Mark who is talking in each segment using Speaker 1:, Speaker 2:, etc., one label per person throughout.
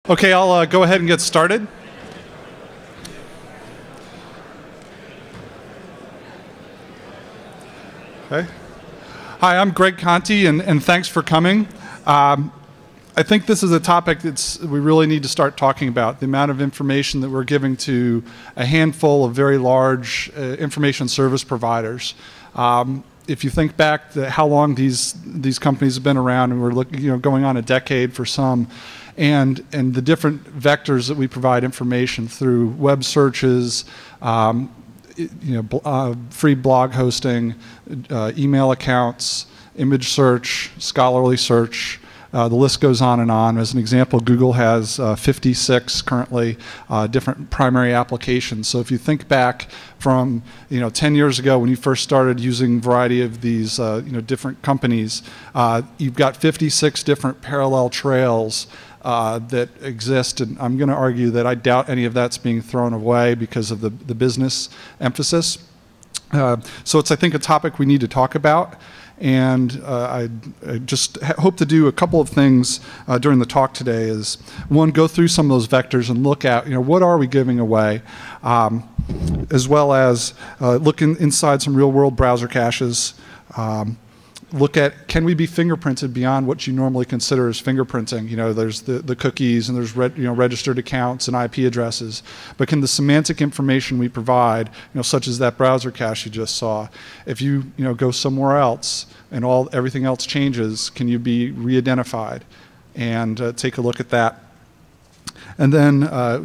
Speaker 1: Okay, I'll go ahead and get started. Okay. Hi, I'm Greg Conti, and thanks for coming. I think this is a topic we really need to start talking about, the amount of information that we're giving to a handful of very large information service providers. If you think back to how long these companies have been around, and we're going on a decade for some, and the different vectors that we provide information through web searches, free blog hosting, email accounts, image search, scholarly search. The list goes on and on. As an example, Google has 56 currently different primary applications. So if you think back from 10 years ago when you first started using a variety of these different companies, you've got 56 different parallel trails that exist, and I'm going to argue that I doubt any of that's being thrown away because of the business emphasis. So it's, I think, a topic we need to talk about. And I just hope to do a couple of things during the talk today. Is one, go through some of those vectors and look at what are we giving away, as well as look inside some real-world browser caches. Look at, can we be fingerprinted beyond what you normally consider as fingerprinting? There's the cookies, and there's registered accounts and IP addresses. But can the semantic information we provide, such as that browser cache you just saw, if you go somewhere else and everything else changes, can you be re-identified? And take a look at that. And then, I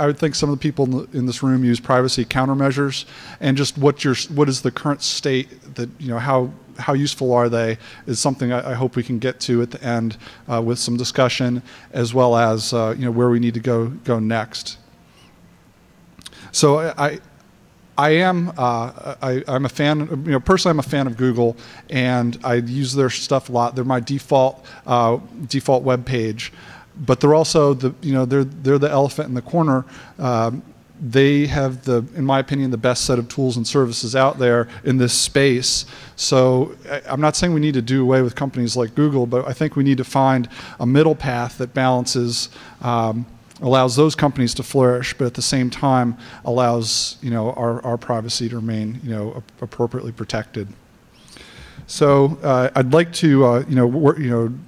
Speaker 1: would think some of the people in this room use privacy countermeasures, and just what is the current state that how useful are they is something I hope we can get to at the end with some discussion, as well as where we need to go next. So I'm a fan. Personally, I'm a fan of Google, and I use their stuff a lot. They're my default web page. But they're also they're the elephant in the corner. They have in my opinion, the best set of tools and services out there in this space. So I'm not saying we need to do away with companies like Google, but I think we need to find a middle path that balances, allows those companies to flourish, but at the same time allows our privacy to remain appropriately protected. So I'd like to,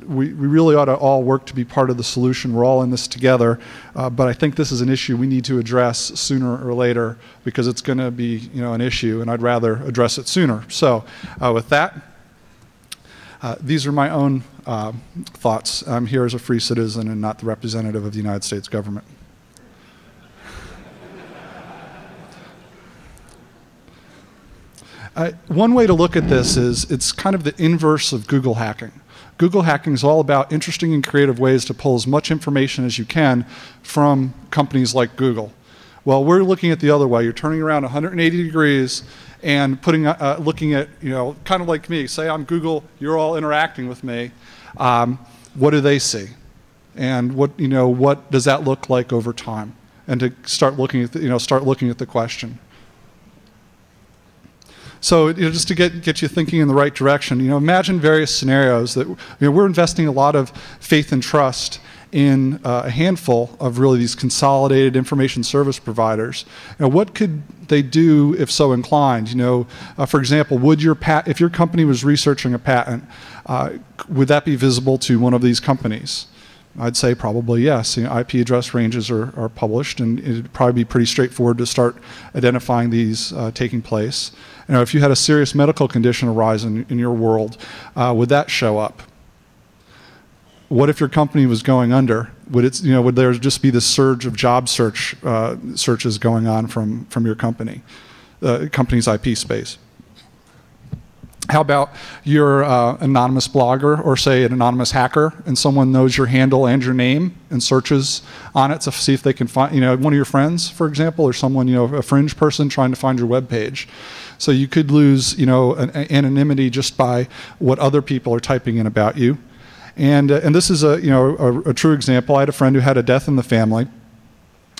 Speaker 1: we really ought to all work to be part of the solution. We're all in this together, but I think this is an issue we need to address sooner or later, because it's going to be, an issue, and I'd rather address it sooner. So with that, these are my own thoughts. I'm here as a free citizen and not the representative of the United States government. One way to look at this is it's kind of the inverse of Google hacking. Google hacking is all about interesting and creative ways to pull as much information as you can from companies like Google. Well, we're looking at the other way. You're turning around 180 degrees and looking at, kind of like me. Say I'm Google, you're all interacting with me. What do they see? And what does that look like over time? And to start looking at the question. So just to get you thinking in the right direction, imagine various scenarios that we're investing a lot of faith and trust in a handful of really these consolidated information service providers. What could they do if so inclined? For example, if your company was researching a patent, would that be visible to one of these companies? I'd say probably yes. IP address ranges are published, and it'd probably be pretty straightforward to start identifying these taking place. If you had a serious medical condition arise in your world, would that show up? What if your company was going under? Would there just be this surge of job searches going on from your company's IP space? How about you're an anonymous blogger, or say an anonymous hacker, and someone knows your handle and your name and searches on it to see if they can find, one of your friends, for example, or someone, a fringe person trying to find your web page. So you could lose, anonymity just by what other people are typing in about you. And this is a true example. I had a friend who had a death in the family,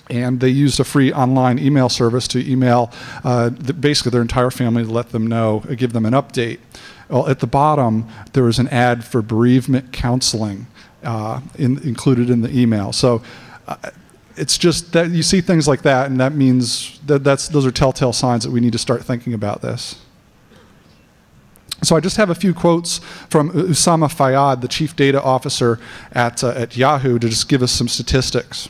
Speaker 1: and they used a free online email service to email basically their entire family to let them know, give them an update. Well, at the bottom, there was an ad for bereavement counseling included in the email. So it's just that you see things like that, and that means that those are telltale signs that we need to start thinking about this. So I just have a few quotes from Usama Fayyad, the chief data officer at Yahoo, to just give us some statistics.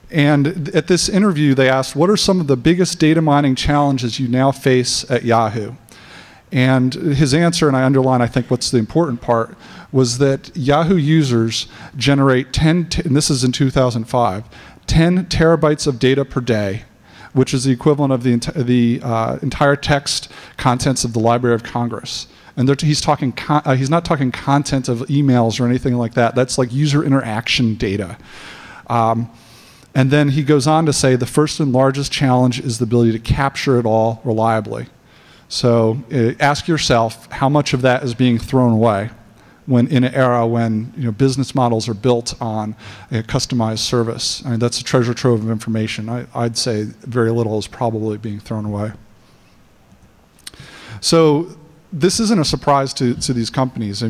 Speaker 1: And at this interview, they asked, what are some of the biggest data mining challenges you now face at Yahoo? And his answer, and I underline, I think, what's the important part, was that Yahoo users generate and this is in 2005, 10 terabytes of data per day, which is the equivalent of the entire text contents of the Library of Congress. And he's not talking content of emails or anything like that. That's like user interaction data. And then he goes on to say the first and largest challenge is the ability to capture it all reliably. So ask yourself how much of that is being thrown away when in an era when business models are built on a customized service. I mean, that's a treasure trove of information. I'd say very little is probably being thrown away. So this isn't a surprise to these companies.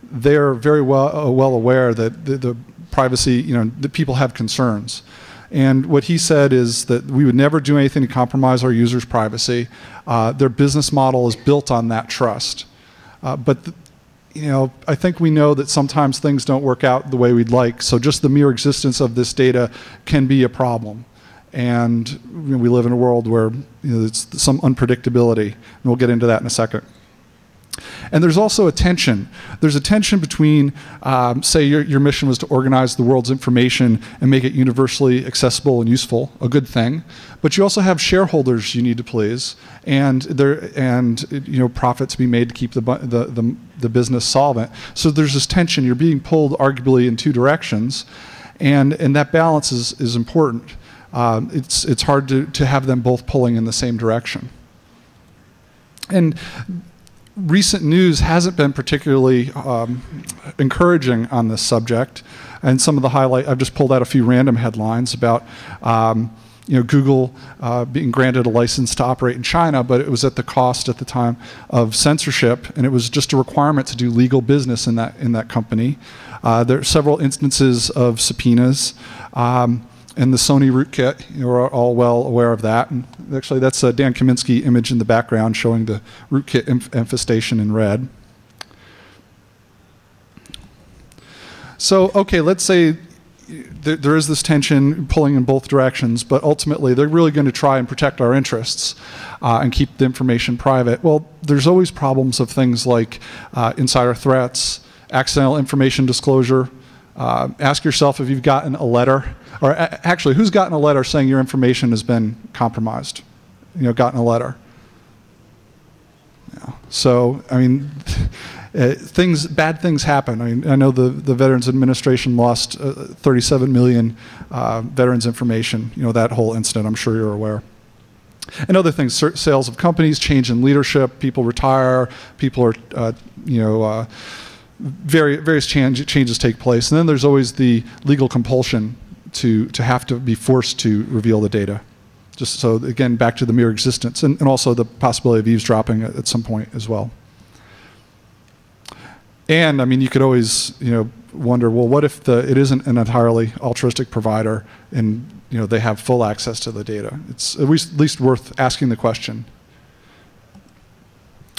Speaker 1: They're very well aware that the privacy, that people have concerns. And what he said is that we would never do anything to compromise our users' privacy. Their business model is built on that trust. I think we know that sometimes things don't work out the way we'd like, so just the mere existence of this data can be a problem. And we live in a world where it's some unpredictability, and we'll get into that in a second. And there's also a tension. There's a tension between, say your mission was to organize the world's information and make it universally accessible and useful, a good thing. But you also have shareholders you need to please, and profit to be made to keep the business solvent. So there's this tension. You're being pulled arguably in two directions, and that balance is important. It's hard to have them both pulling in the same direction. And recent news hasn't been particularly encouraging on this subject, and some of the I've just pulled out a few random headlines about Google being granted a license to operate in China, but it was at the cost at the time of censorship, and it was just a requirement to do legal business in that company. There are several instances of subpoenas. And the Sony rootkit, we're all well aware of that. And actually, that's a Dan Kaminsky image in the background showing the rootkit infestation in red. So, okay, let's say there is this tension pulling in both directions, but ultimately they're really going to try and protect our interests and keep the information private. Well, there's always problems of things like insider threats, accidental information disclosure. Ask yourself if you've gotten a letter, or actually, who's gotten a letter saying your information has been compromised? Gotten a letter. Yeah. So, I mean, bad things happen. I mean, I know the Veterans Administration lost 37 million veterans information. That whole incident, I'm sure you're aware. And other things, sales of companies, change in leadership, people retire, people are, various changes take place. And then there's always the legal compulsion to have to be forced to reveal the data. Just so, again, back to the mere existence, and also the possibility of eavesdropping at some point as well. And, I mean, you could always, wonder, well, what if it isn't an entirely altruistic provider and, they have full access to the data? It's at least worth asking the question.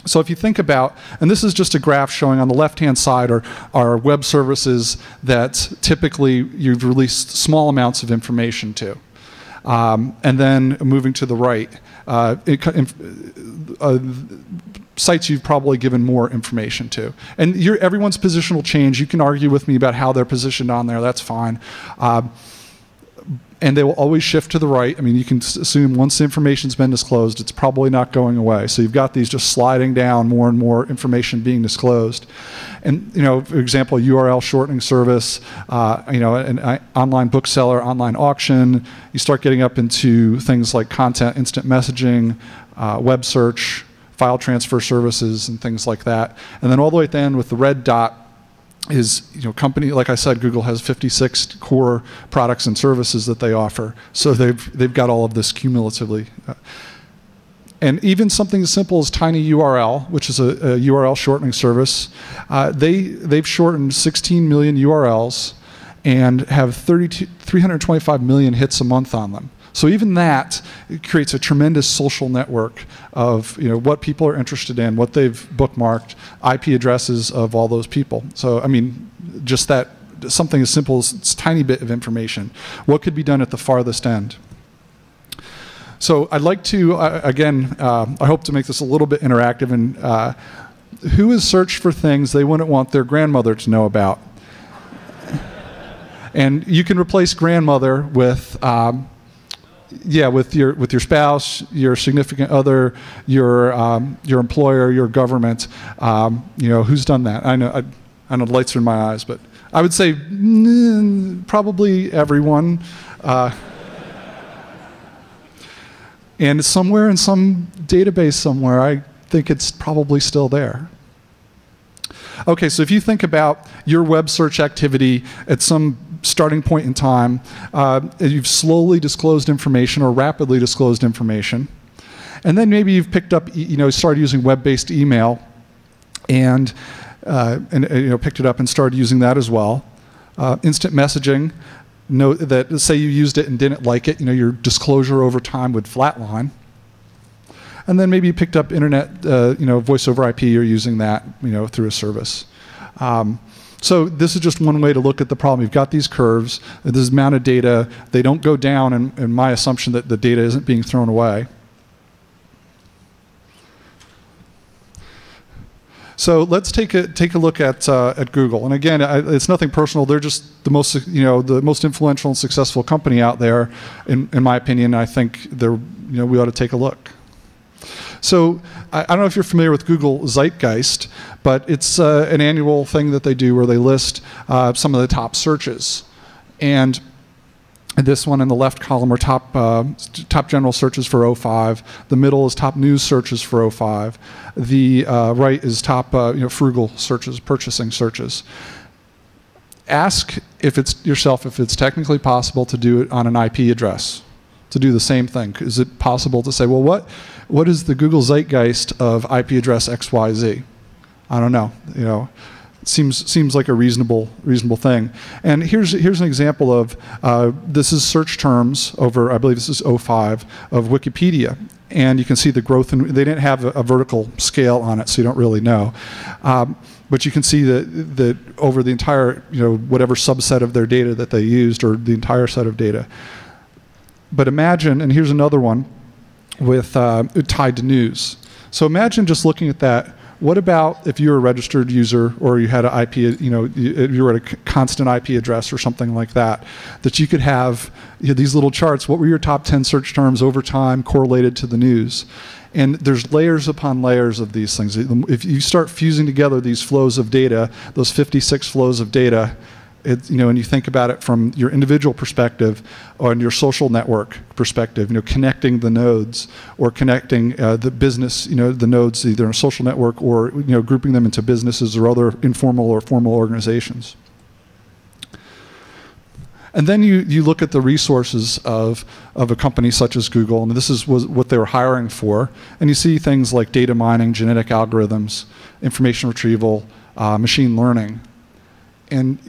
Speaker 1: So if you think about, and this is just a graph showing on the left-hand side are web services that typically you've released small amounts of information to. And then moving to the right, sites you've probably given more information to. And everyone's position will change. You can argue with me about how they're positioned on there, that's fine. And they will always shift to the right. I mean, you can assume once the information's been disclosed, it's probably not going away. So you've got these just sliding down, more and more information being disclosed. And, for example, URL shortening service, an online bookseller, online auction. You start getting up into things like content, instant messaging, web search, file transfer services, and things like that. And then all the way at the end with the red dot is, company, like I said, Google has 56 core products and services that they offer. So they've got all of this cumulatively. And even something as simple as TinyURL, which is a URL shortening service, they've shortened 16 million URLs and have 325 million hits a month on them. So even that creates a tremendous social network of what people are interested in, what they've bookmarked, IP addresses of all those people. So I mean, just that, something as simple as this tiny bit of information. What could be done at the farthest end? So I'd like to, again, I hope to make this a little bit interactive. And who has searched for things they wouldn't want their grandmother to know about? And you can replace grandmother with, with your spouse, your significant other, your employer, your government. Who's done that? I know the lights are in my eyes, but I would say probably everyone. And somewhere in some database somewhere, I think it's probably still there. Okay, so if you think about your web search activity at some starting point in time, you've slowly disclosed information or rapidly disclosed information, and then maybe you've picked up, started using web-based email, and picked it up and started using that as well. Instant messaging. Note that, say you used it and didn't like it, your disclosure over time would flatline. And then maybe you picked up internet, voice over IP, you're using that, through a service. So this is just one way to look at the problem. You've got these curves, this amount of data, they don't go down, and my assumption that the data isn't being thrown away. So let's take a look at Google. And again, it's nothing personal. They're just the most influential and successful company out there, in my opinion. I think we ought to take a look. So I don't know if you're familiar with Google Zeitgeist, but it's an annual thing that they do where they list some of the top searches. And this one in the left column are top general searches for 05. The middle is top news searches for 05. The right is top frugal searches, purchasing searches. Ask yourself if it's technically possible to do it on an IP address, to do the same thing. Is it possible to say, well, what is the Google Zeitgeist of IP address XYZ? I don't know. Seems like a reasonable thing. And here's an example of this is search terms over, I believe this is 05 of Wikipedia, and you can see the growth. And they didn't have a vertical scale on it, so you don't really know. But you can see that over the entire whatever subset of their data that they used, or the entire set of data. But imagine, and here's another one with tied to news. So imagine just looking at that. What about if you were a registered user, or you had an IP, you were at a constant IP address or something like that, that you could have these little charts. What were your top 10 search terms over time correlated to the news? And there's layers upon layers of these things. If you start fusing together these flows of data, those 56 flows of data, and you think about it from your individual perspective or your social network perspective, connecting the nodes or connecting the business, the nodes either in a social network or grouping them into businesses or other informal or formal organizations. And then you look at the resources of a company such as Google, and this is what they were hiring for, and you see things like data mining, genetic algorithms, information retrieval, machine learning. And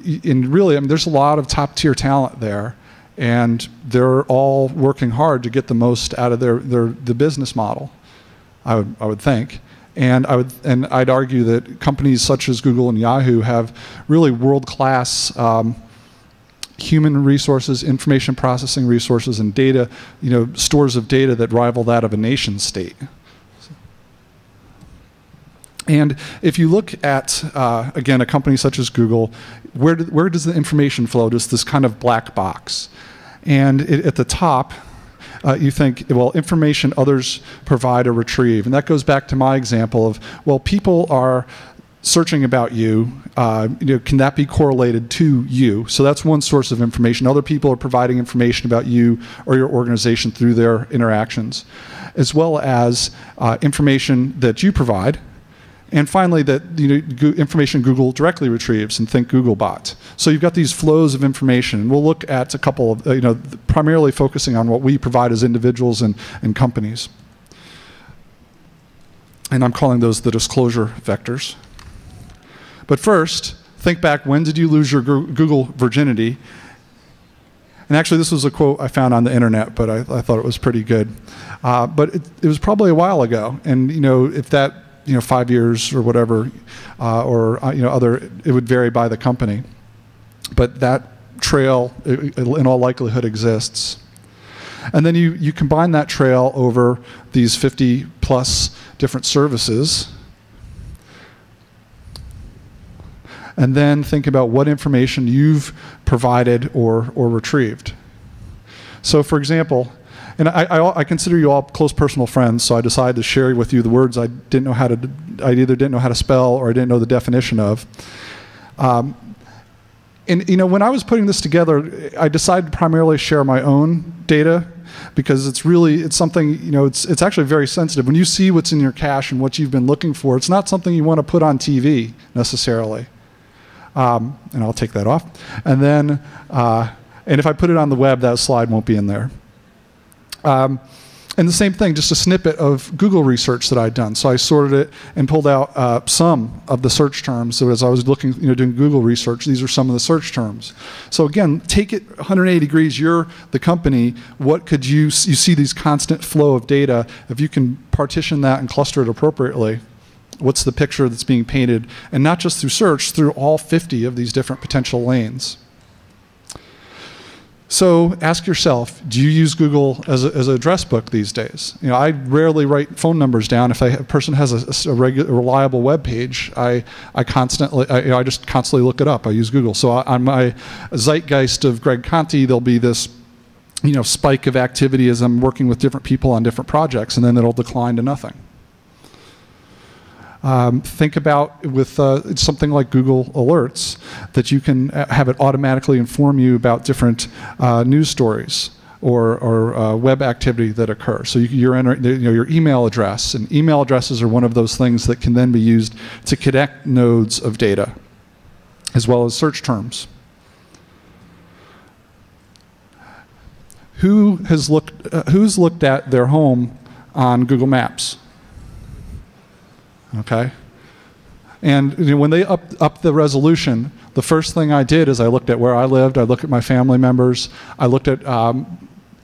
Speaker 1: really, there's a lot of top-tier talent there, and they're all working hard to get the most out of the business model, I would think. And I'd argue that companies such as Google and Yahoo have really world-class human resources, information processing resources, and data, stores of data that rival that of a nation state. And if you look at, again, a company such as Google, where does the information flow? Just this kind of black box. And at the top, you think, well, information others provide or retrieve. And that goes back to my example of, well, people are searching about you. Can that be correlated to you? So that's one source of information. Other people are providing information about you or your organization through their interactions, as well as information that you provide. And finally, that information Google directly retrieves, and think Googlebot. So you've got these flows of information. And we'll look at a couple of, primarily focusing on what we provide as individuals and companies. And I'm calling those the disclosure vectors. But first, think back, when did you lose your Google virginity? And actually, this was a quote I found on the internet, but I thought it was pretty good. But it was probably a while ago. And if that 5 years or whatever, or it would vary by the company. But that trail, in all likelihood, exists. And then you combine that trail over these 50 plus different services, and then think about what information you've provided or retrieved. So for example, and I consider you all close personal friends, so I decided to share with you the words I either didn't know how to spell or I didn't know the definition of. And when I was putting this together, I decided to primarily share my own data, because it's something, it's actually very sensitive. When you see what's in your cache and what you've been looking for, it's not something you want to put on TV necessarily. And I'll take that off. And then, and if I put it on the web, that slide won't be in there. And the same thing, just a snippet of Google research that I'd done. So I sorted it and pulled out some of the search terms. So as I was looking, doing Google research, these are some of the search terms. So again, take it 180 degrees. You're the company. What could you see these constant flow of data? If you can partition that and cluster it appropriately, what's the picture that's being painted? And not just through search, through all 50 of these different potential lanes. So ask yourself, do you use Google as an address book these days? I rarely write phone numbers down. If a person has a reliable web page, I just constantly look it up. I use Google. So on my zeitgeist of Greg Conti, there'll be this spike of activity as I'm working with different people on different projects, and then it'll decline to nothing. Think about with something like Google Alerts, that you can have it automatically inform you about different news stories or web activity that occur. So you're entering your email address, and email addresses are one of those things that can then be used to connect nodes of data, as well as search terms. Who's looked at their home on Google Maps? Okay, and when they upped the resolution, the first thing I did is I looked at where I lived, I looked at my family members, I looked at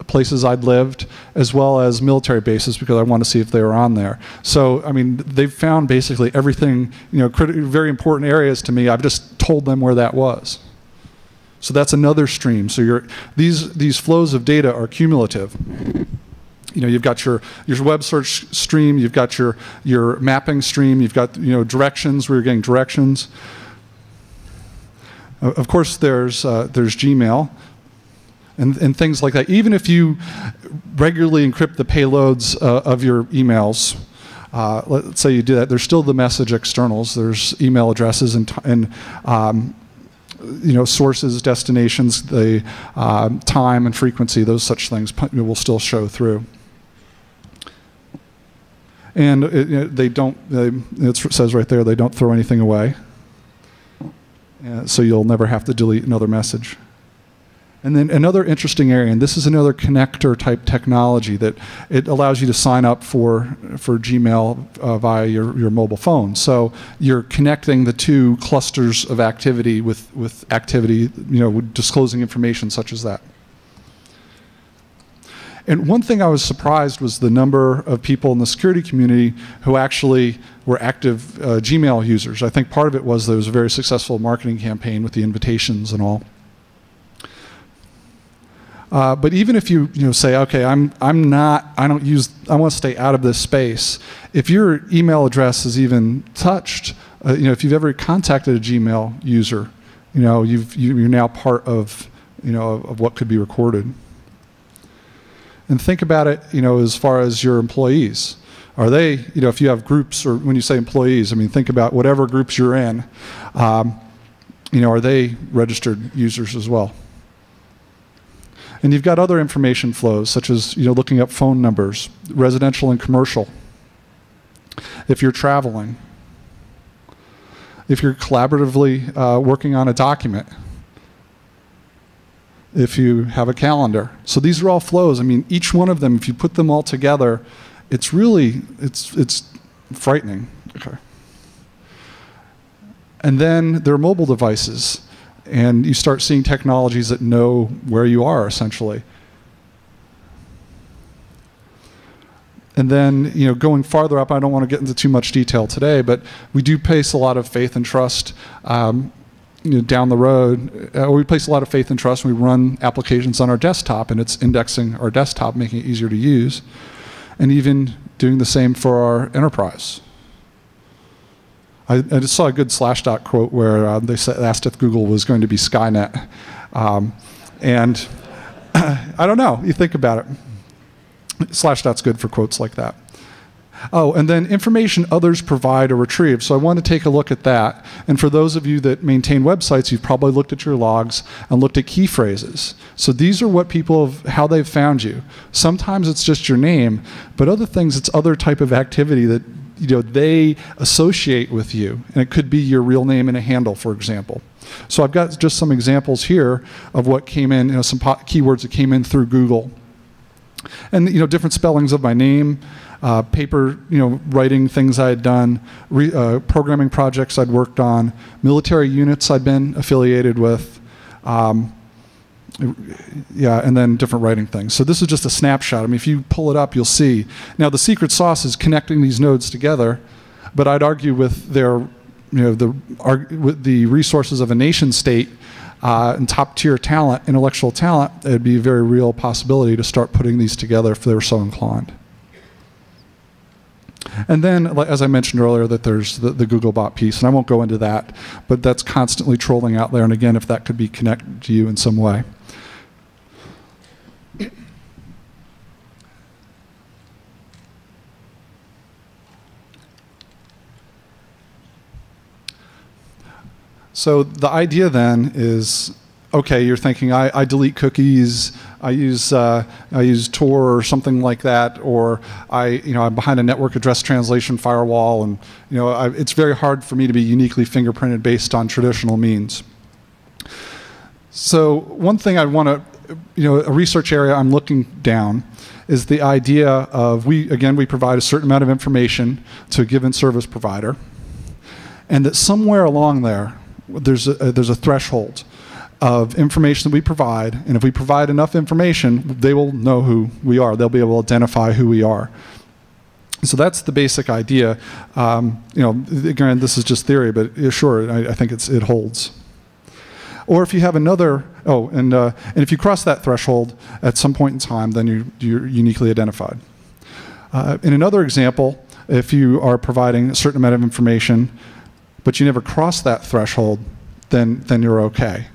Speaker 1: places I'd lived, as well as military bases, because I wanted to see if they were on there. So, I mean, they've found basically everything, very important areas to me. I've just told them where that was. So that's another stream. So these flows of data are cumulative. You've got your web search stream, you've got your mapping stream, you've got directions where you're getting directions. Of course, there's Gmail and things like that. Even if you regularly encrypt the payloads of your emails, let's say you do that, there's still the message externals. There's email addresses and sources, destinations, the time and frequency, those such things will still show through. And it says right there, they don't throw anything away. So you'll never have to delete another message. And then another interesting area, and this is another connector type technology, that it allows you to sign up for Gmail via your mobile phone. So you're connecting the two clusters of activity with activity, disclosing information such as that. And one thing I was surprised was the number of people in the security community who actually were active Gmail users. I think part of it was there was a very successful marketing campaign with the invitations and all. But even if you say, okay, I want to stay out of this space. If your email address is even touched, if you've ever contacted a Gmail user, you're now part of of what could be recorded. And think about it, as far as your employees. Are they, if you have groups, or when you say employees, I mean, think about whatever groups you're in, are they registered users as well? And you've got other information flows, such as looking up phone numbers, residential and commercial. If you're traveling, if you're collaboratively working on a document, if you have a calendar. So these are all flows. I mean, each one of them, if you put them all together, it's really, it's frightening. Okay. And then there are mobile devices, and you start seeing technologies that know where you are, essentially. And then, going farther up, I don't want to get into too much detail today, but we do place a lot of faith and trust down the road. We place a lot of faith and trust when we run applications on our desktop, and it's indexing our desktop, making it easier to use, and even doing the same for our enterprise. I just saw a good Slashdot quote where they asked if Google was going to be Skynet. And I don't know, you think about it. Slashdot's good for quotes like that. Oh, and then information others provide or retrieve. So I want to take a look at that. And for those of you that maintain websites, you've probably looked at your logs and looked at key phrases. So these are what how they've found you. Sometimes it's just your name, but other things, it's other type of activity that they associate with you. And it could be your real name and a handle, for example. So I've got just some examples here of what came in, some keywords that came in through Google. And different spellings of my name, paper, writing things I had done, programming projects I'd worked on, military units I'd been affiliated with, and then different writing things. So this is just a snapshot. I mean, if you pull it up, you'll see. Now the secret sauce is connecting these nodes together, but I'd argue with with the resources of a nation state. And top-tier talent, intellectual talent, it'd be a very real possibility to start putting these together if they were so inclined. And then, as I mentioned earlier, that there's the Googlebot piece, and I won't go into that, but that's constantly trolling out there, and again, if that could be connected to you in some way. So the idea then is, okay, you're thinking, I delete cookies, I use Tor or something like that, or I'm behind a network address translation firewall, and it's very hard for me to be uniquely fingerprinted based on traditional means. So one thing I want to, a research area I'm looking down is the idea of we provide a certain amount of information to a given service provider, and that somewhere along there, there's a threshold of information that we provide, and if we provide enough information, they will know who we are. They'll be able to identify who we are. So that's the basic idea. Again, this is just theory, but sure, I think it holds. Or if you have another, and if you cross that threshold at some point in time, then you're uniquely identified. In another example, if you are providing a certain amount of information, but you never cross that threshold, then you're okay.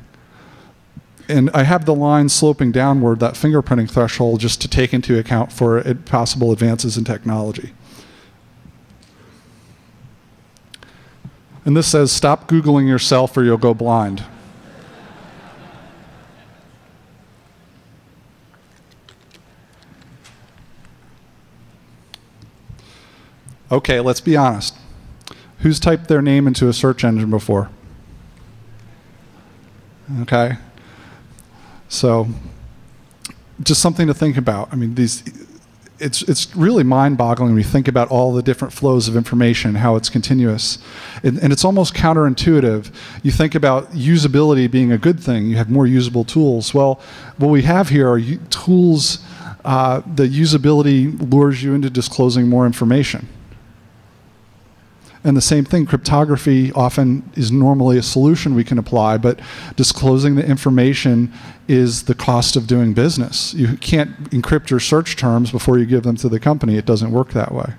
Speaker 1: And I have the line sloping downward, that fingerprinting threshold, just to take into account for possible advances in technology. And this says, stop Googling yourself or you'll go blind. Okay, let's be honest. Who's typed their name into a search engine before? Okay. So just something to think about. I mean, it's really mind-boggling when you think about all the different flows of information, how it's continuous. And it's almost counterintuitive. You think about usability being a good thing. You have more usable tools. Well, what we have here are tools, the usability lures you into disclosing more information. And the same thing, cryptography often is normally a solution we can apply, but disclosing the information is the cost of doing business. You can't encrypt your search terms before you give them to the company. It doesn't work that way.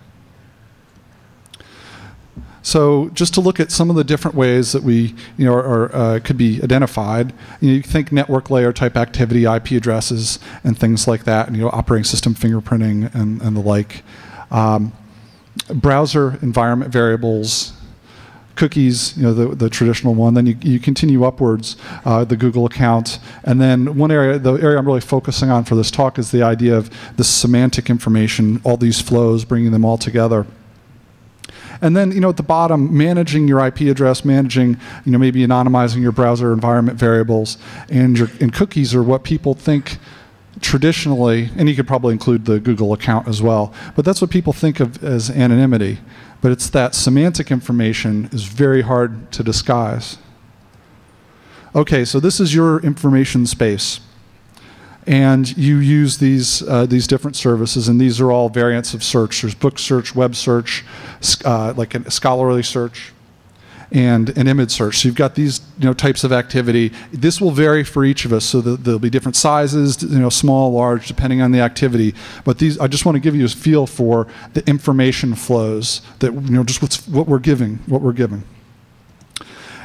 Speaker 1: So just to look at some of the different ways that we, could be identified. You think network layer type activity, IP addresses, and things like that, and operating system fingerprinting and the like. Browser environment variables, cookies, the traditional one. Then you continue upwards, the Google account, and then the area I'm really focusing on for this talk is the idea of the semantic information, all these flows, bringing them all together. And then, at the bottom, managing your IP address, managing, maybe anonymizing your browser environment variables, and cookies are what people think traditionally, and you could probably include the Google account as well, but that's what people think of as anonymity. But it's that semantic information is very hard to disguise. Okay, so this is your information space. And you use these different services, and these are all variants of search. There's book search, web search, like a scholarly search, and an image search. So you've got these types of activity. This will vary for each of us, so that there'll be different sizes, small, large, depending on the activity. But these, I just want to give you a feel for the information flows that just what we're giving.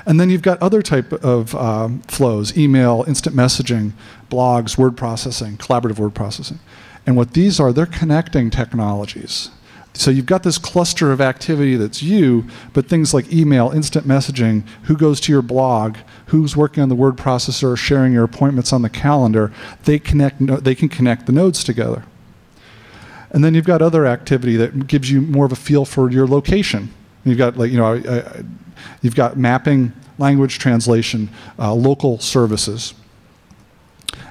Speaker 1: And then you've got other type of flows: email, instant messaging, blogs, word processing, collaborative word processing. And what these are, they're connecting technologies. So you've got this cluster of activity that's you, but things like email, instant messaging, who goes to your blog, who's working on the word processor, or sharing your appointments on the calendar, they can connect the nodes together. And then you've got other activity that gives you more of a feel for your location. You've got you've got mapping, language translation, local services.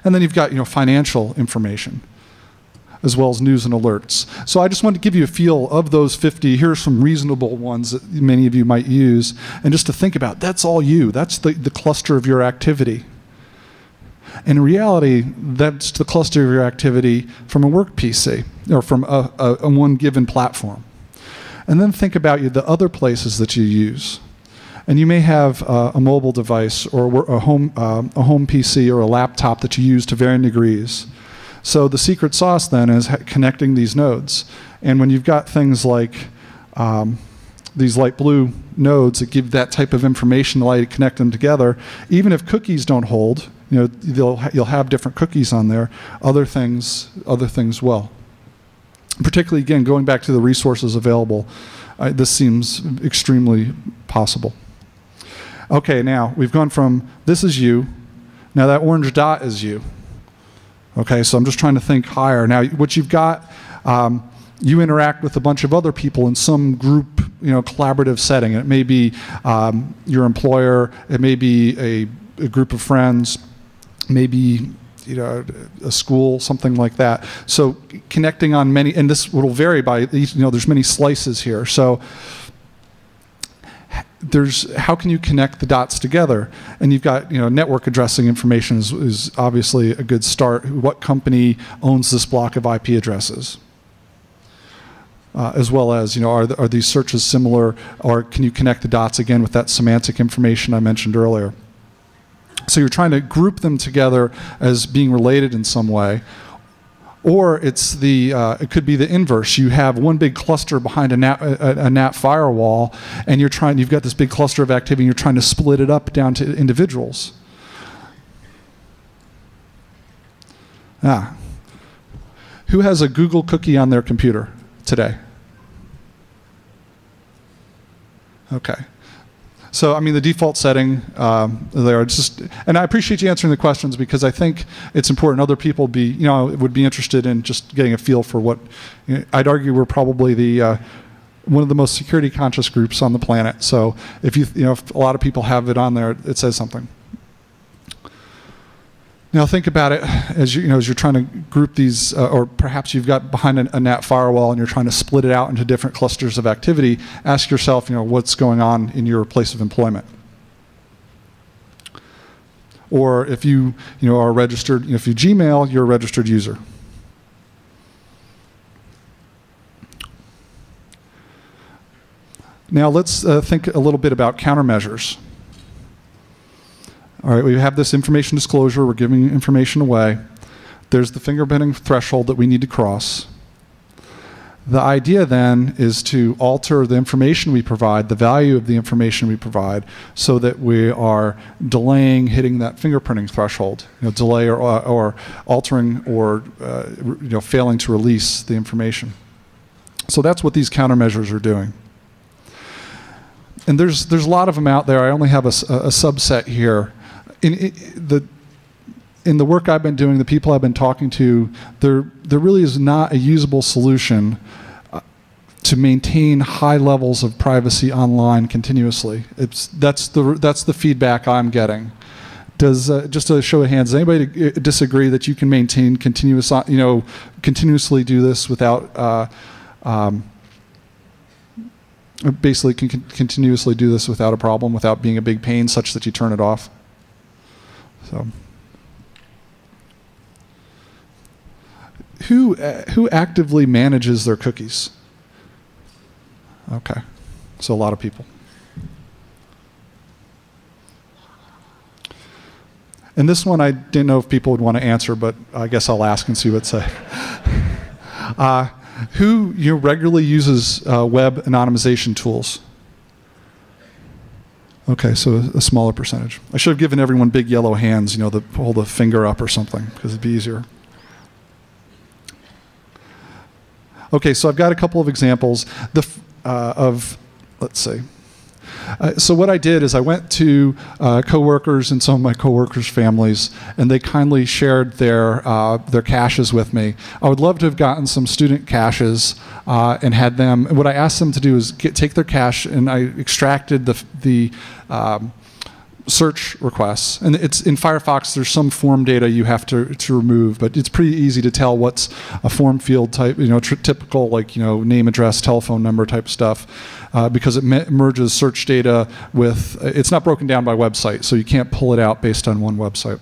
Speaker 1: And then you've got financial information, as well as news and alerts. So I just wanted to give you a feel of those 50. Here are some reasonable ones that many of you might use. And just to think about, that's all you. That's the cluster of your activity. And in reality, that's the cluster of your activity from a work PC, or from a one given platform. And then think about the other places that you use. And you may have a mobile device, or a home PC, or a laptop that you use to varying degrees. So the secret sauce then is connecting these nodes. And when you've got things like these light blue nodes that give that type of information to allow you to connect them together, even if cookies don't hold, you'll have different cookies on there. Other things will. Particularly, again, going back to the resources available, this seems extremely possible. Okay, now we've gone from this is you. Now that orange dot is you. Okay, so I'm just trying to think higher. Now, what you've got, you interact with a bunch of other people in some group, collaborative setting. It may be your employer. It may be a group of friends. Maybe a school, something like that. So connecting on many, and this will vary by, there's many slices here. So how can you connect the dots together? And you've got, network addressing information is obviously a good start. What company owns this block of IP addresses? As well as, are these searches similar, or can you connect the dots again with that semantic information I mentioned earlier? So you're trying to group them together as being related in some way. Or it's it could be the inverse. You have one big cluster behind a NAT firewall, and you've got this big cluster of activity, and you're trying to split it up down to individuals. Who has a Google cookie on their computer today? Okay. So, I mean, the default setting there, and I appreciate you answering the questions, because I think it's important other people would be interested in just getting a feel for what, I'd argue we're probably one of the most security conscious groups on the planet. So if if a lot of people have it on there, it says something. Now think about it as you're trying to group these, or perhaps you've got behind a NAT firewall and you're trying to split it out into different clusters of activity. Ask yourself, what's going on in your place of employment. Or if you are registered, if you Gmail, you're a registered user. Now let's think a little bit about countermeasures. All right, we have this information disclosure. We're giving information away. There's the fingerprinting threshold that we need to cross. The idea then is to alter the information we provide, the value of the information we provide, so that we are delaying hitting that fingerprinting threshold. Delay or altering or failing to release the information. So that's what these countermeasures are doing. And there's a lot of them out there. I only have a subset here. In the work I've been doing, the people I've been talking to, there really is not a usable solution to maintain high levels of privacy online continuously. That's the feedback I'm getting. Does just a show of hands, does anybody disagree that you can maintain continuously do this without basically can continuously do this without a problem, without being a big pain such that you turn it off? So, who actively manages their cookies? Okay, so a lot of people. And this one I didn't know if people would want to answer, but I guess I'll ask and see what say. Who regularly uses web anonymization tools? Okay, so a smaller percentage. I should have given everyone big yellow hands, hold a finger up or something, because it'd be easier. Okay, so I've got a couple of examples let's see. So what I did is I went to coworkers and some of my coworkers' families, and they kindly shared their caches with me. I would love to have gotten some student caches and had them. What I asked them to do is take their cache, and I extracted the search requests. And it's in Firefox, there's some form data you have to remove, but it's pretty easy to tell what's a form field type, typical like, name, address, telephone number type stuff, because it merges search data with, it's not broken down by website, so you can't pull it out based on one website.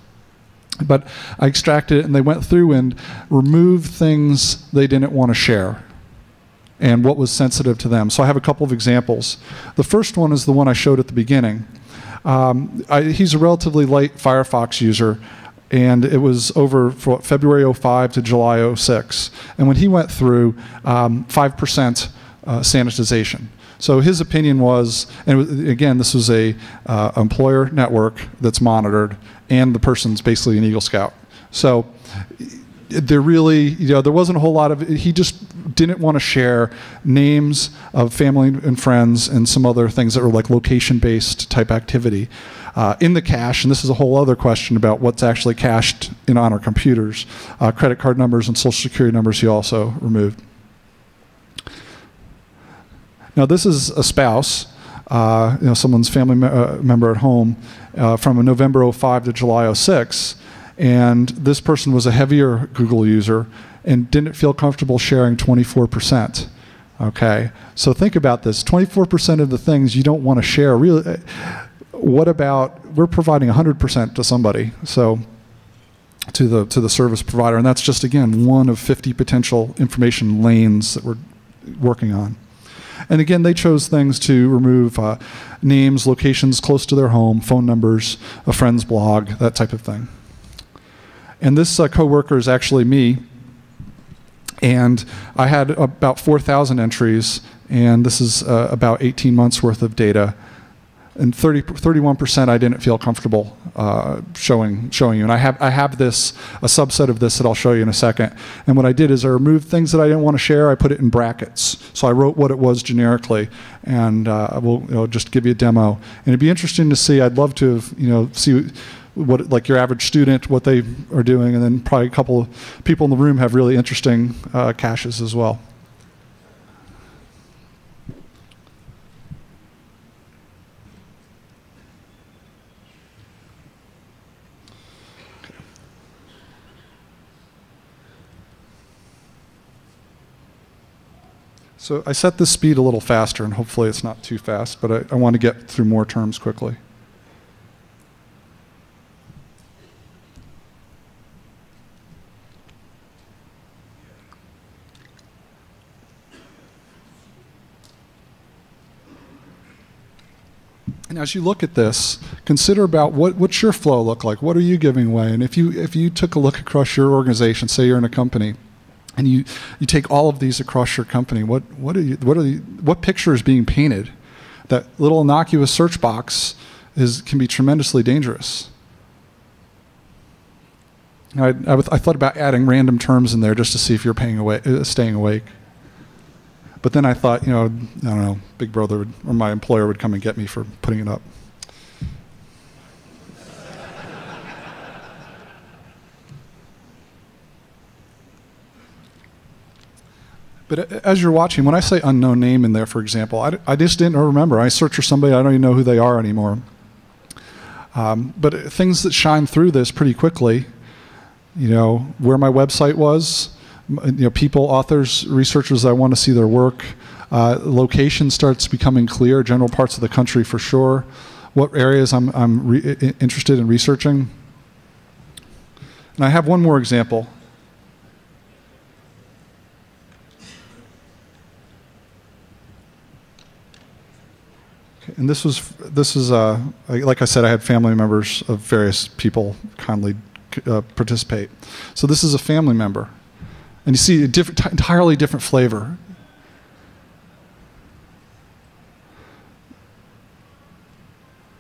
Speaker 1: But I extracted it, and they went through and removed things they didn't want to share and what was sensitive to them. So I have a couple of examples. The first one is the one I showed at the beginning. He's a relatively light Firefox user, and it was over from February 05 to July 06. And when he went through, 5% sanitization. So his opinion was, and again, this was a employer network that's monitored, and the person's basically an Eagle Scout. So there really, there wasn't a whole lot of, he just didn't want to share names of family and friends and some other things that were like location-based type activity in the cache. And this is a whole other question about what's actually cached on our computers. Credit card numbers and social security numbers he also removed. Now this is a spouse, someone's family member at home from November 05 to July 06. And this person was a heavier Google user and didn't feel comfortable sharing 24%. Okay, so think about this: 24% of the things you don't want to share. Really, what about we're providing 100% to somebody? So to the service provider, and that's just again one of 50 potential information lanes that we're working on. And again, they chose things to remove names, locations close to their home, phone numbers, a friend's blog, that type of thing. And this coworker is actually me, and I had about 4,000 entries, and this is about 18 months worth of data. And 31% I didn't feel comfortable showing you. And I have this, a subset of this that I'll show you in a second. And what I did is I removed things that I didn't want to share. I put it in brackets. So I wrote what it was generically, and I will just give you a demo. And it'd be interesting to see. I'd love to have, see what, like your average student, what they are doing, and then probably a couple of people in the room have really interesting caches as well. So I set this speed a little faster, and hopefully it's not too fast, but I want to get through more terms quickly. And as you look at this, consider about what's your flow look like? What are you giving away? And if you took a look across your organization, say you're in a company, and you take all of these across your company, what picture is being painted? That little innocuous search box can be tremendously dangerous. I thought about adding random terms in there just to see if you're staying awake. But then I thought, I don't know, Big Brother or my employer would come and get me for putting it up. But as you're watching, when I say unknown name in there, for example, I just didn't remember. I search for somebody, I don't even know who they are anymore. But things that shine through this pretty quickly, where my website was, people, authors, researchers that I want to see their work. Location starts becoming clear, general parts of the country for sure. What areas I'm interested in researching. And I have one more example. Okay, and this is like I said, I had family members of various people kindly participate. So this is a family member. And you see a entirely different flavor.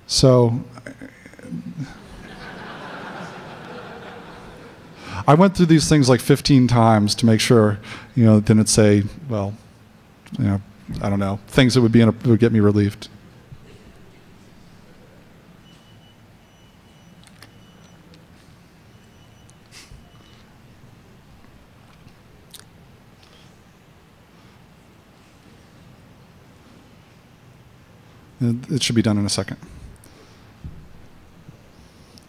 Speaker 1: So I went through these things like 15 times to make sure, it didn't say, well, I don't know, things that would get me relieved. It should be done in a second.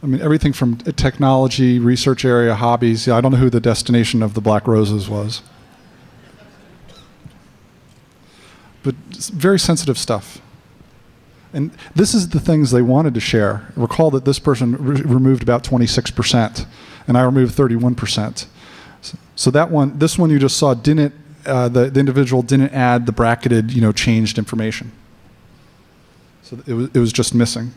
Speaker 1: I mean, everything from technology, research area, hobbies. I don't know who the destination of the Black Roses was. But very sensitive stuff. And this is the things they wanted to share. Recall that this person removed about 26%, and I removed 31%. So this one you just saw didn't, the individual didn't add the bracketed, changed information. So it was just missing.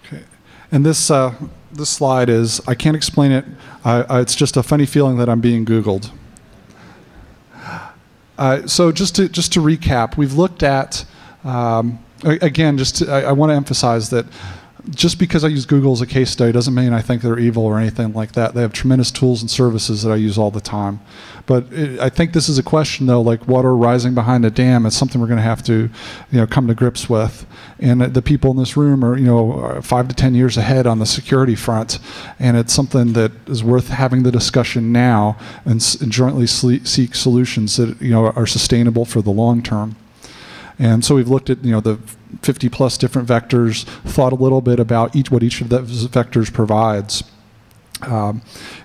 Speaker 1: Okay, and this slide is, I can't explain it. It's just a funny feeling that I'm being Googled. So just to recap, we've looked at, again, I want to emphasize that just because I use Google as a case study doesn't mean I think they're evil or anything like that. They have tremendous tools and services that I use all the time. But I think this is a question, though, like water rising behind a dam. It's something we're going to have to, come to grips with. And the people in this room are, 5 to 10 years ahead on the security front. And it's something that is worth having the discussion now and jointly seek solutions that, are sustainable for the long term. And so we've looked at, the 50 plus different vectors, thought a little bit about what each of those vectors provides. And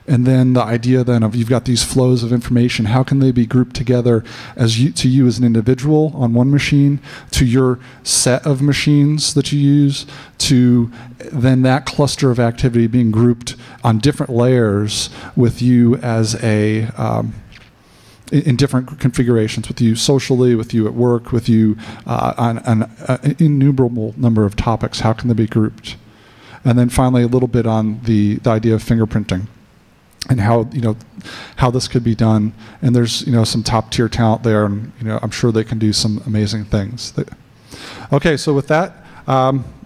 Speaker 1: then the idea then of you've got these flows of information, how can they be grouped together to you as an individual on one machine, to your set of machines that you use, to then that cluster of activity being grouped on different layers with you as in different configurations, with you socially, with you at work, with you on an innumerable number of topics. How can they be grouped? And then finally, a little bit on the idea of fingerprinting and how this could be done. And there's some top tier talent there, and I'm sure they can do some amazing things. Okay, so with that,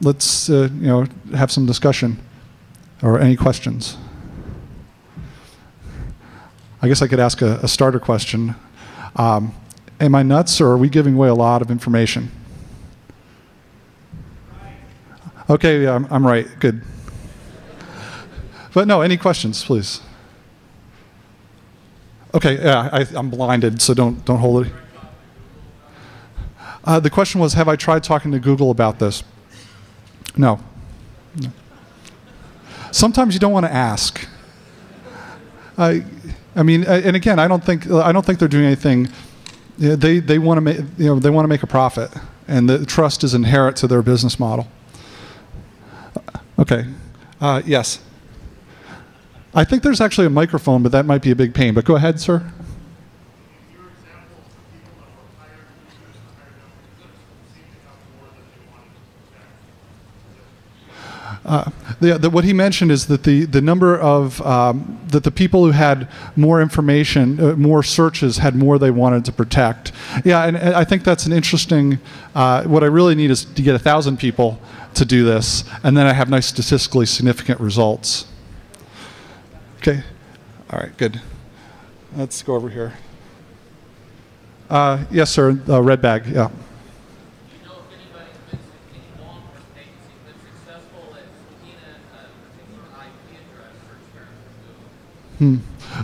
Speaker 1: let's have some discussion or any questions. I guess I could ask a starter question. Am I nuts, or are we giving away a lot of information? Okay, yeah, I'm right. Good. But no, any questions, please? Okay, yeah, I'm blinded, so don't hold it. The question was, have I tried talking to Google about this? No. Sometimes you don't want to ask. I mean, and again, I don't think they're doing anything. They want to make they want to make a profit, and the trust is inherent to their business model. Okay, yes. I think there's actually a microphone, but that might be a big pain. But go ahead, sir. What he mentioned is that the number of that the people who had more information, more searches, had more they wanted to protect. Yeah, and I think that's an interesting. What I really need is to get 1,000 people to do this, and then I have nice statistically significant results. Okay, all right, good. Let's go over here. Yes, sir. Red bag. Yeah.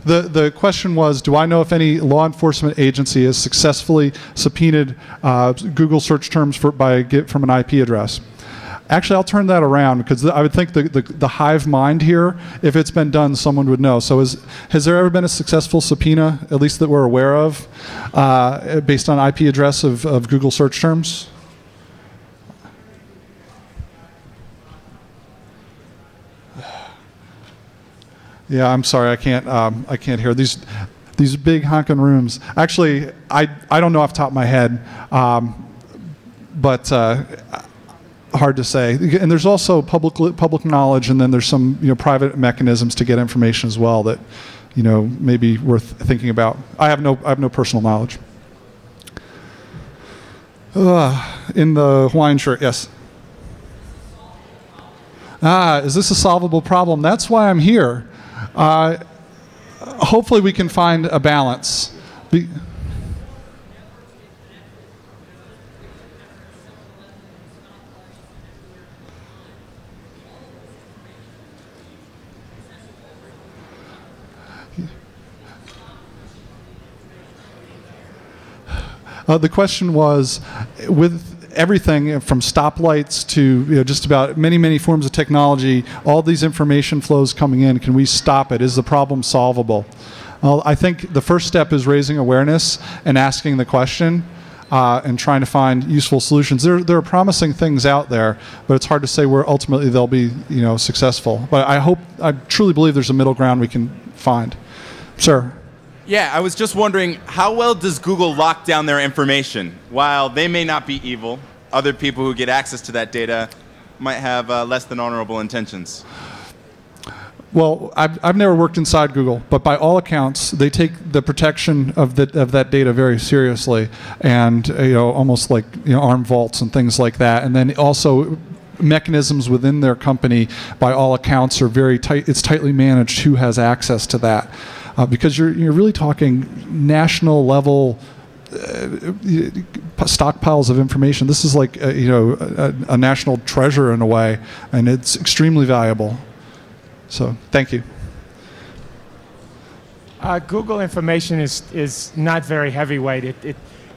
Speaker 1: The question was, do I know if any law enforcement agency has successfully subpoenaed Google search terms from an IP address? Actually, I'll turn that around, because I would think the hive mind here, if it's been done, someone would know. So has there ever been a successful subpoena, at least that we're aware of, based on IP address of Google search terms? Yeah, I'm sorry, I can't hear these big honking rooms. Actually, I don't know off the top of my head, but hard to say. And there's also public knowledge, and then there's some private mechanisms to get information as well that may be worth thinking about. I have no personal knowledge. In the Hawaiian shirt, yes. Is this a solvable problem? That's why I'm here. Hopefully we can find a balance. The question was, with everything from stoplights to just about many forms of technology, all these information flows coming in, can we stop it? Is the problem solvable? Well, I think the first step is raising awareness and asking the question and trying to find useful solutions. There are promising things out there, but it's hard to say where ultimately they'll be successful. But I truly believe there's a middle ground we can find. Sir?
Speaker 2: Yeah, I was just wondering, how well does Google lock down their information? While they may not be evil, other people who get access to that data might have less than honorable intentions.
Speaker 1: Well, I've never worked inside Google, but by all accounts, they take the protection of that data very seriously, and almost like armed vaults and things like that, and then also mechanisms within their company, by all accounts, are very tight. It's tightly managed who has access to that. Because you're really talking national level stockpiles of information. This is like a national treasure in a way, and it's extremely valuable. So thank you.
Speaker 3: Google information is not very heavyweight.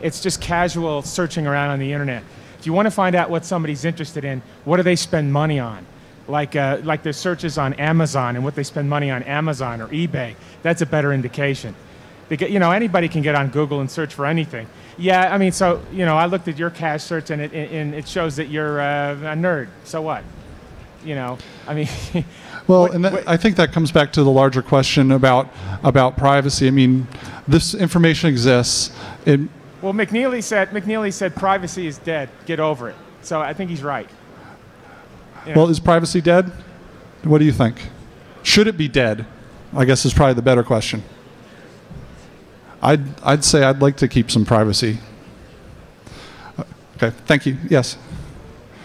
Speaker 3: It's just casual searching around on the internet. If you want to find out what somebody's interested in, what do they spend money on? Like their searches on Amazon and what they spend money on Amazon or eBay, that's a better indication. Anybody can get on Google and search for anything. Yeah, I mean, so I looked at your cache search and it shows that you're a nerd. So what? I mean.
Speaker 1: Well, I think that comes back to the larger question about privacy. I mean, this information exists.
Speaker 3: Well, McNeely said privacy is dead. Get over it. So I think he's right.
Speaker 1: Well, is privacy dead? What do you think? Should it be dead? I guess is probably the better question. I'd say I'd like to keep some privacy. Okay, thank you. Yes.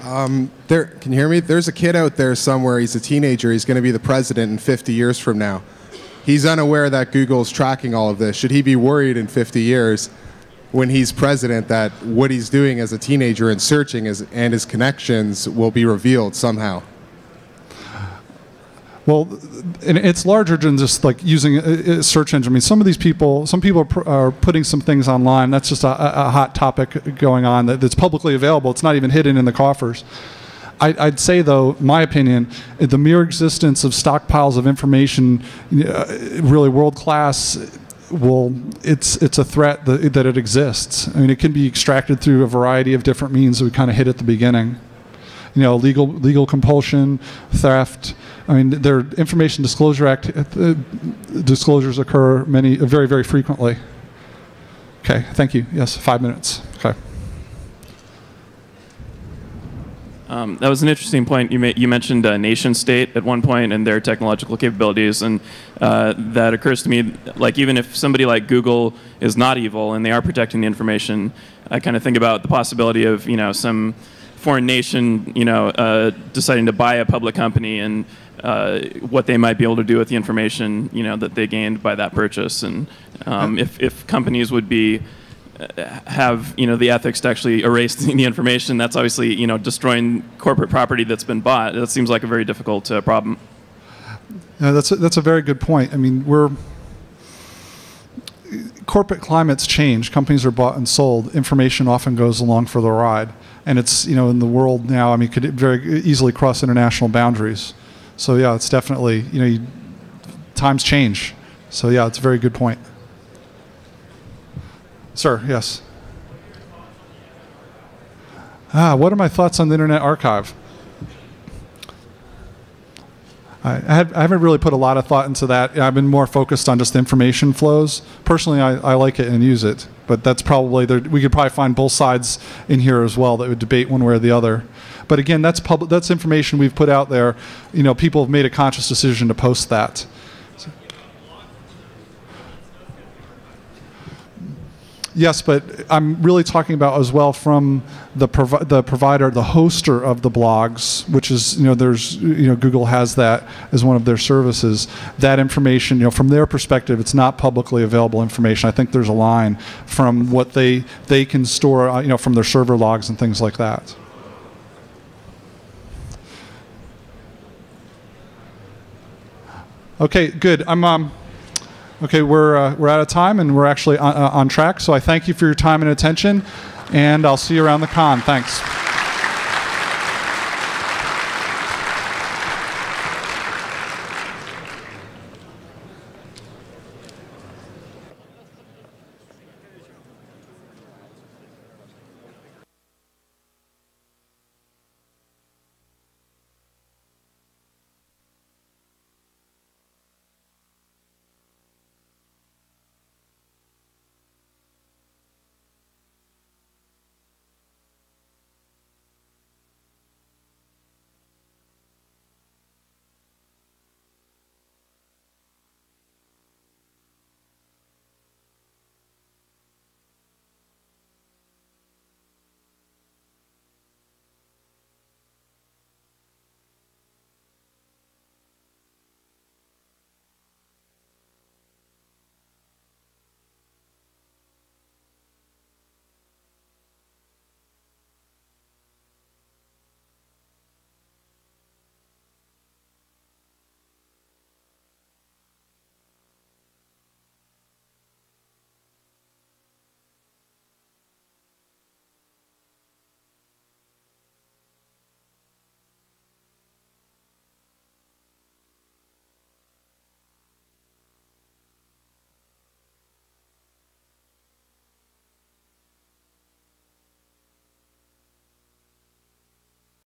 Speaker 4: Can you hear me? There's a kid out there somewhere. He's a teenager. He's going to be the president in 50 years from now. He's unaware that Google's tracking all of this. Should he be worried in 50 years when he's president that what he's doing as a teenager and searching and his connections will be revealed somehow?
Speaker 1: Well, and it's larger than just like using a search engine. I mean, some people are putting some things online. That's just a hot topic going on that's publicly available. It's not even hidden in the coffers. I'd say, though, my opinion, the mere existence of stockpiles of information, really world class, it's a threat that it exists. I mean, it can be extracted through a variety of different means that we kind of hit at the beginning. Legal compulsion, theft. I mean, their Information Disclosure Act disclosures occur very, very frequently. Okay, thank you. Yes, 5 minutes. Okay.
Speaker 5: That was an interesting point. You mentioned nation state at one point and their technological capabilities, and that occurs to me, like, even if somebody like Google is not evil and they are protecting the information, I kind of think about the possibility of some foreign nation deciding to buy a public company and what they might be able to do with the information that they gained by that purchase, and if companies would be have the ethics to actually erase the information. That's obviously destroying corporate property that's been bought. That seems like a very difficult problem.
Speaker 1: Yeah, that's a very good point. I mean, corporate climates change. Companies are bought and sold. Information often goes along for the ride, and it's in the world now. I mean, could very easily cross international boundaries. So yeah, it's definitely times change. So yeah, it's a very good point. Sir, yes. What are my thoughts on the Internet Archive? I haven't really put a lot of thought into that. I've been more focused on just information flows. Personally, I like it and use it, but that's probably we could probably find both sides in here as well that would debate one way or the other. But again, that's information we've put out there. People have made a conscious decision to post that. Yes, but I'm really talking about as well from the provider, the hoster of the blogs, which is Google has that as one of their services. That information, from their perspective, it's not publicly available information. I think there's a line from what they can store, from their server logs and things like that. Okay, good. Okay, we're out of time, and we're actually on track. So I thank you for your time and attention, and I'll see you around the con. Thanks.